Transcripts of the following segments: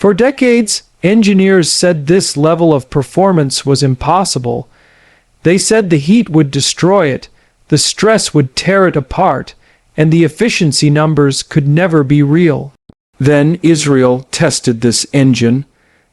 For decades, engineers said this level of performance was impossible. They said the heat would destroy it, the stress would tear it apart, and the efficiency numbers could never be real. Then Israel tested this engine,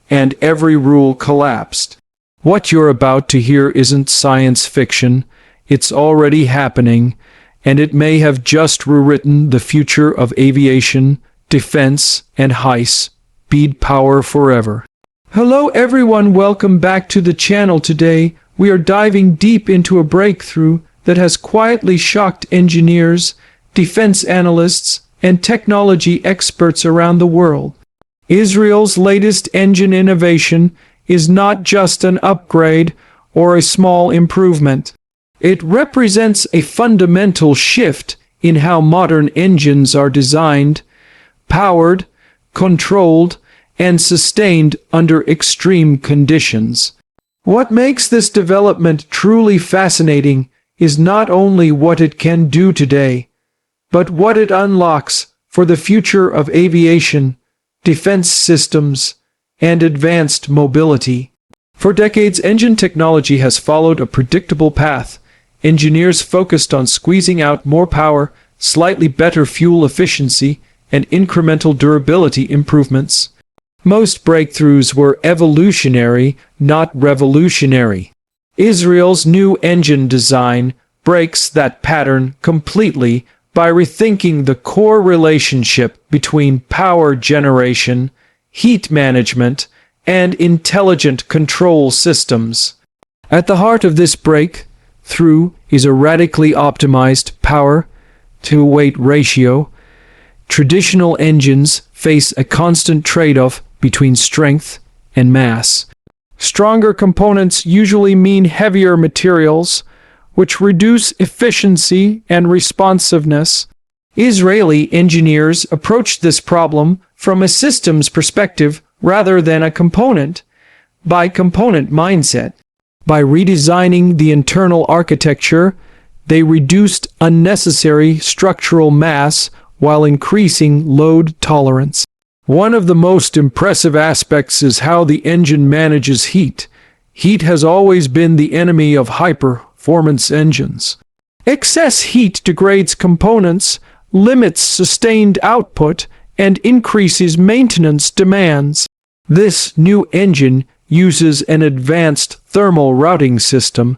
and every rule collapsed. What you're about to hear isn't science fiction, it's already happening, and it may have just rewritten the future of aviation, defense, and high-speed power forever. Hello everyone, welcome back to the channel. Today, we are diving deep into a breakthrough that has quietly shocked engineers, defense analysts, and technology experts around the world. Israel's latest engine innovation is not just an upgrade or a small improvement. It represents a fundamental shift in how modern engines are designed, powered, controlled, and sustained under extreme conditions. What makes this development truly fascinating is not only what it can do today, but what it unlocks for the future of aviation, defense systems, and advanced mobility. For decades, engine technology has followed a predictable path. Engineers focused on squeezing out more power, slightly better fuel efficiency, and incremental durability improvements. Most breakthroughs were evolutionary, not revolutionary. Israel's new engine design breaks that pattern completely by rethinking the core relationship between power generation, heat management, and intelligent control systems. At the heart of this breakthrough is a radically optimized power-to-weight ratio. Traditional engines face a constant trade-off between strength and mass. Stronger components usually mean heavier materials, which reduce efficiency and responsiveness. Israeli engineers approached this problem from a systems perspective rather than a component-by-component mindset. By redesigning the internal architecture, they reduced unnecessary structural mass while increasing load tolerance. One of the most impressive aspects is how the engine manages heat. Heat has always been the enemy of high-performance engines. Excess heat degrades components, limits sustained output, and increases maintenance demands. This new engine uses an advanced thermal routing system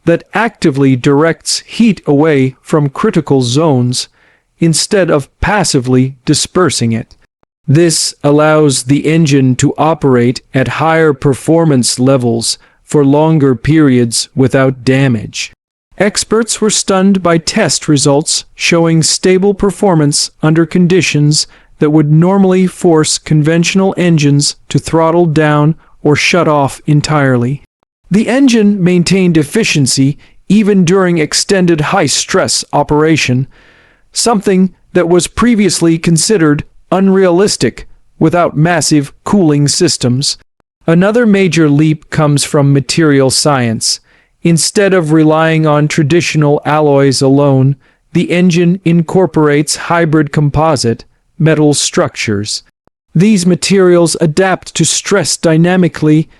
that actively directs heat away from critical zones instead of passively dispersing it. This allows the engine to operate at higher performance levels for longer periods without damage. Experts were stunned by test results showing stable performance under conditions that would normally force conventional engines to throttle down or shut off entirely. The engine maintained efficiency even during extended high-stress operation, something that was previously considered unrealistic without massive cooling systems. Another major leap comes from material science. Instead of relying on traditional alloys alone, the engine incorporates hybrid composite metal structures. These materials adapt to stress dynamically,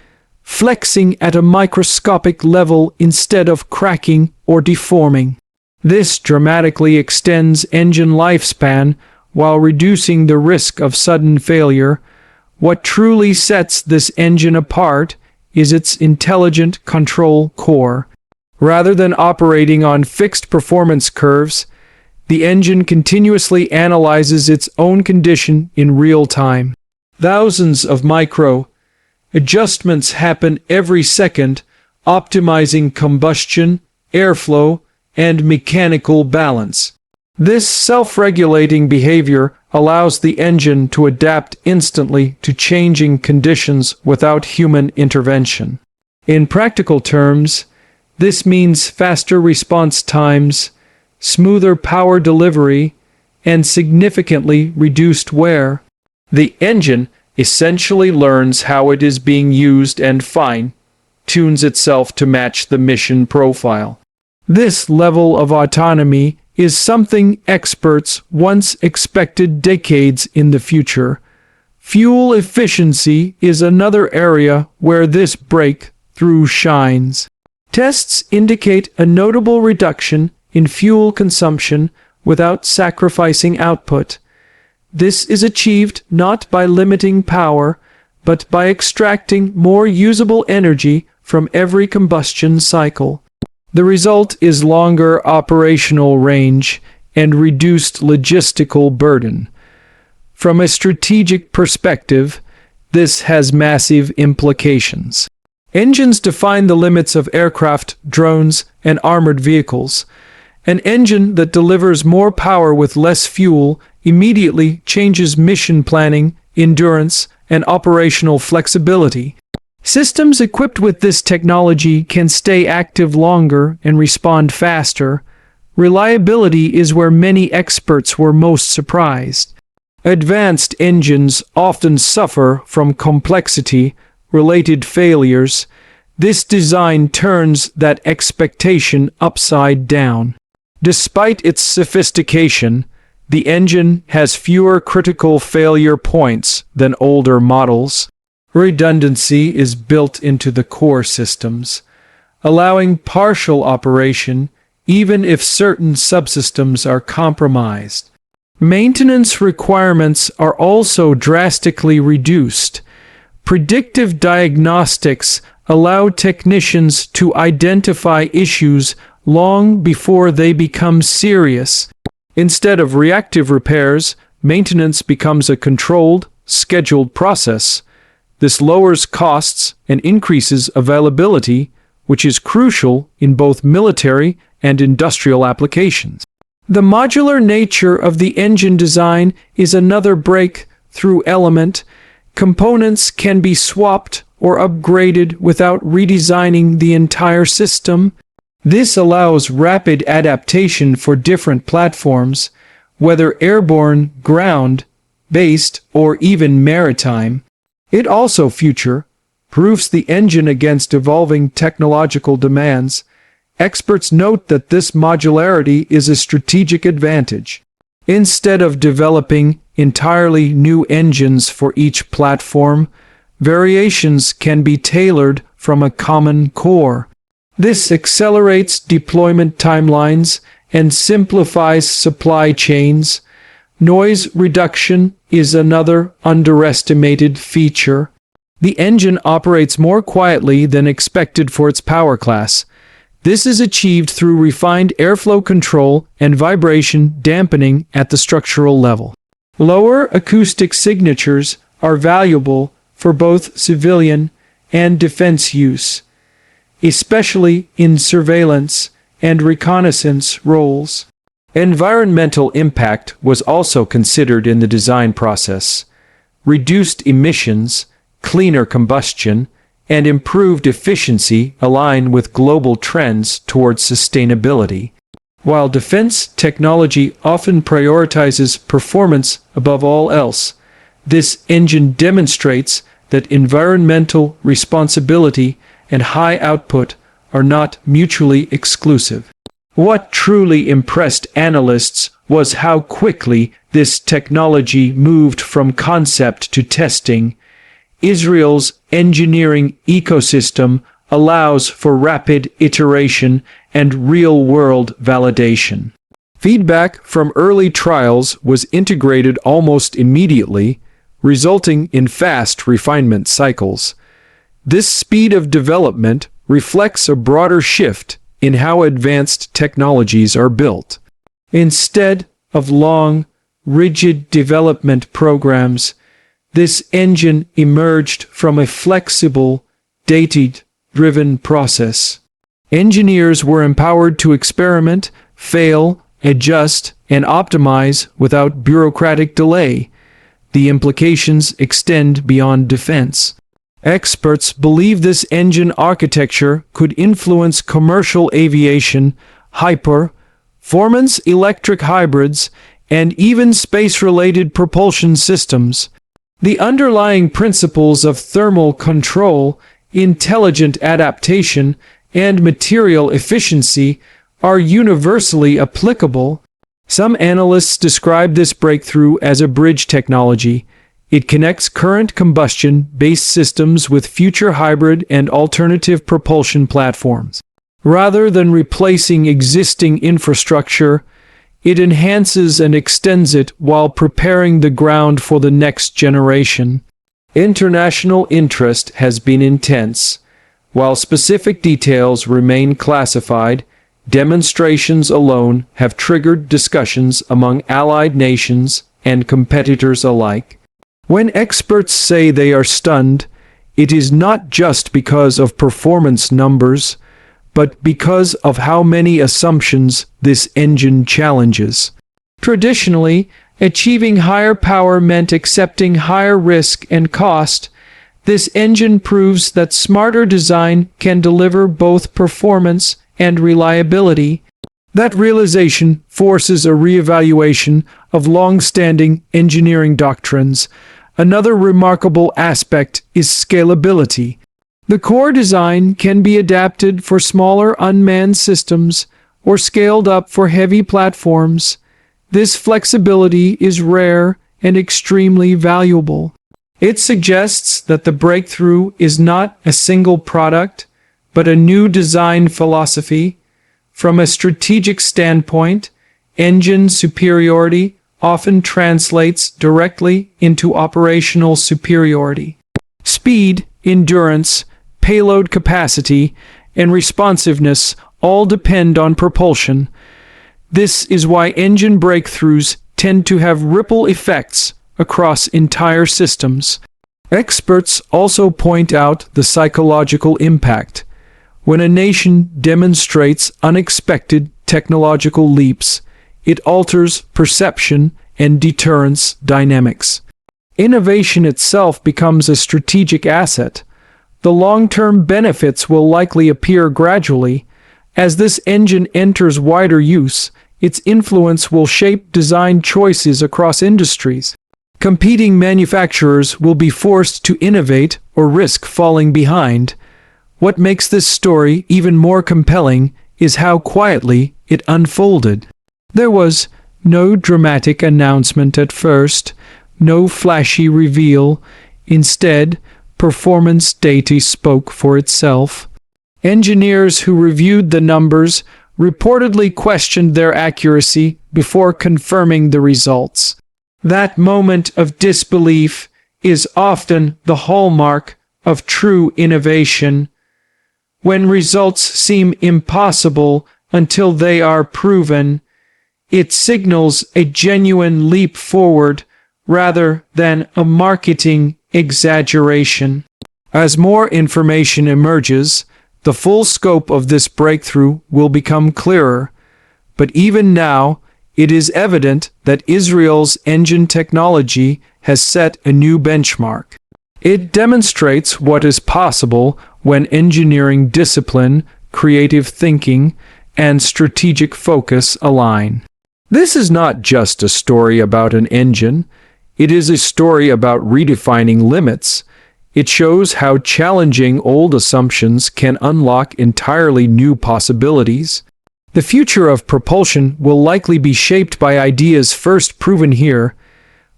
flexing at a microscopic level instead of cracking or deforming. This dramatically extends engine lifespan while reducing the risk of sudden failure. What truly sets this engine apart is its intelligent control core. Rather than operating on fixed performance curves, the engine continuously analyzes its own condition in real time. Thousands of micro adjustments happen every second, optimizing combustion, airflow, and mechanical balance. This self-regulating behavior allows the engine to adapt instantly to changing conditions without human intervention. In practical terms, this means faster response times, smoother power delivery, and significantly reduced wear. The engine essentially learns how it is being used and fine-tunes itself to match the mission profile. This level of autonomy is something experts once expected decades in the future. Fuel efficiency is another area where this breakthrough shines. Tests indicate a notable reduction in fuel consumption without sacrificing output. This is achieved not by limiting power, but by extracting more usable energy from every combustion cycle. The result is longer operational range and reduced logistical burden. From a strategic perspective, this has massive implications. Engines define the limits of aircraft, drones, and armored vehicles. An engine that delivers more power with less fuel immediately changes mission planning, endurance, and operational flexibility. Systems equipped with this technology can stay active longer and respond faster. Reliability is where many experts were most surprised. Advanced engines often suffer from complexity-related failures. This design turns that expectation upside down. Despite its sophistication, the engine has fewer critical failure points than older models. Redundancy is built into the core systems, allowing partial operation even if certain subsystems are compromised. Maintenance requirements are also drastically reduced. Predictive diagnostics allow technicians to identify issues long before they become serious. Instead of reactive repairs, maintenance becomes a controlled, scheduled process. This lowers costs and increases availability, which is crucial in both military and industrial applications. The modular nature of the engine design is another breakthrough element. Components can be swapped or upgraded without redesigning the entire system. This allows rapid adaptation for different platforms, whether airborne, ground-based, or even maritime. It also future-proofs the engine against evolving technological demands. Experts note that this modularity is a strategic advantage. Instead of developing entirely new engines for each platform, variations can be tailored from a common core. This accelerates deployment timelines and simplifies supply chains. Noise reduction is another underestimated feature. The engine operates more quietly than expected for its power class. This is achieved through refined airflow control and vibration dampening at the structural level. Lower acoustic signatures are valuable for both civilian and defense use, especially in surveillance and reconnaissance roles. Environmental impact was also considered in the design process. Reduced emissions, cleaner combustion, and improved efficiency align with global trends towards sustainability. While defense technology often prioritizes performance above all else, this engine demonstrates that environmental responsibility and high output are not mutually exclusive. What truly impressed analysts was how quickly this technology moved from concept to testing. Israel's engineering ecosystem allows for rapid iteration and real-world validation. Feedback from early trials was integrated almost immediately, resulting in fast refinement cycles. This speed of development reflects a broader shift in how advanced technologies are built. Instead of long, rigid development programs, this engine emerged from a flexible, data-driven process. Engineers were empowered to experiment, fail, adjust, and optimize without bureaucratic delay. The implications extend beyond defense. Experts believe this engine architecture could influence commercial aviation, high-performance electric hybrids, and even space-related propulsion systems. The underlying principles of thermal control, intelligent adaptation, and material efficiency are universally applicable. Some analysts describe this breakthrough as a bridge technology, It connects current combustion-based systems with future hybrid and alternative propulsion platforms. Rather than replacing existing infrastructure, it enhances and extends it while preparing the ground for the next generation. International interest has been intense. While specific details remain classified, demonstrations alone have triggered discussions among allied nations and competitors alike. When experts say they are stunned, it is not just because of performance numbers, but because of how many assumptions this engine challenges. Traditionally, achieving higher power meant accepting higher risk and cost. This engine proves that smarter design can deliver both performance and reliability. That realization forces a reevaluation of long-standing engineering doctrines. Another remarkable aspect is scalability. The core design can be adapted for smaller unmanned systems or scaled up for heavy platforms. This flexibility is rare and extremely valuable. It suggests that the breakthrough is not a single product, but a new design philosophy. From a strategic standpoint, engine superiority often translates directly into operational superiority. Speed, endurance, payload capacity, and responsiveness all depend on propulsion. This is why engine breakthroughs tend to have ripple effects across entire systems. Experts also point out the psychological impact. When a nation demonstrates unexpected technological leaps, it alters perception and deterrence dynamics. Innovation itself becomes a strategic asset. The long-term benefits will likely appear gradually. As this engine enters wider use, its influence will shape design choices across industries. Competing manufacturers will be forced to innovate or risk falling behind. What makes this story even more compelling is how quietly it unfolded. There was no dramatic announcement at first, no flashy reveal. Instead, performance data spoke for itself. Engineers who reviewed the numbers reportedly questioned their accuracy before confirming the results. That moment of disbelief is often the hallmark of true innovation. When results seem impossible until they are proven, it signals a genuine leap forward rather than a marketing exaggeration. As more information emerges, the full scope of this breakthrough will become clearer. But even now, it is evident that Israel's engine technology has set a new benchmark. It demonstrates what is possible when engineering discipline, creative thinking, and strategic focus align. This is not just a story about an engine. It is a story about redefining limits. It shows how challenging old assumptions can unlock entirely new possibilities. The future of propulsion will likely be shaped by ideas first proven here.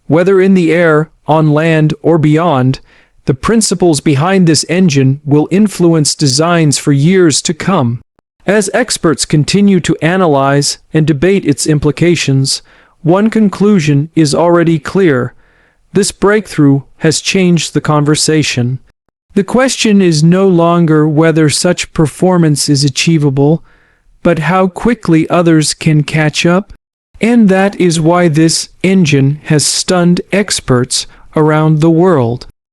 Whether in the air, on land, or beyond, the principles behind this engine will influence designs for years to come. As experts continue to analyze and debate its implications, one conclusion is already clear. This breakthrough has changed the conversation. The question is no longer whether such performance is achievable, but how quickly others can catch up. And that is why this engine has stunned experts around the world.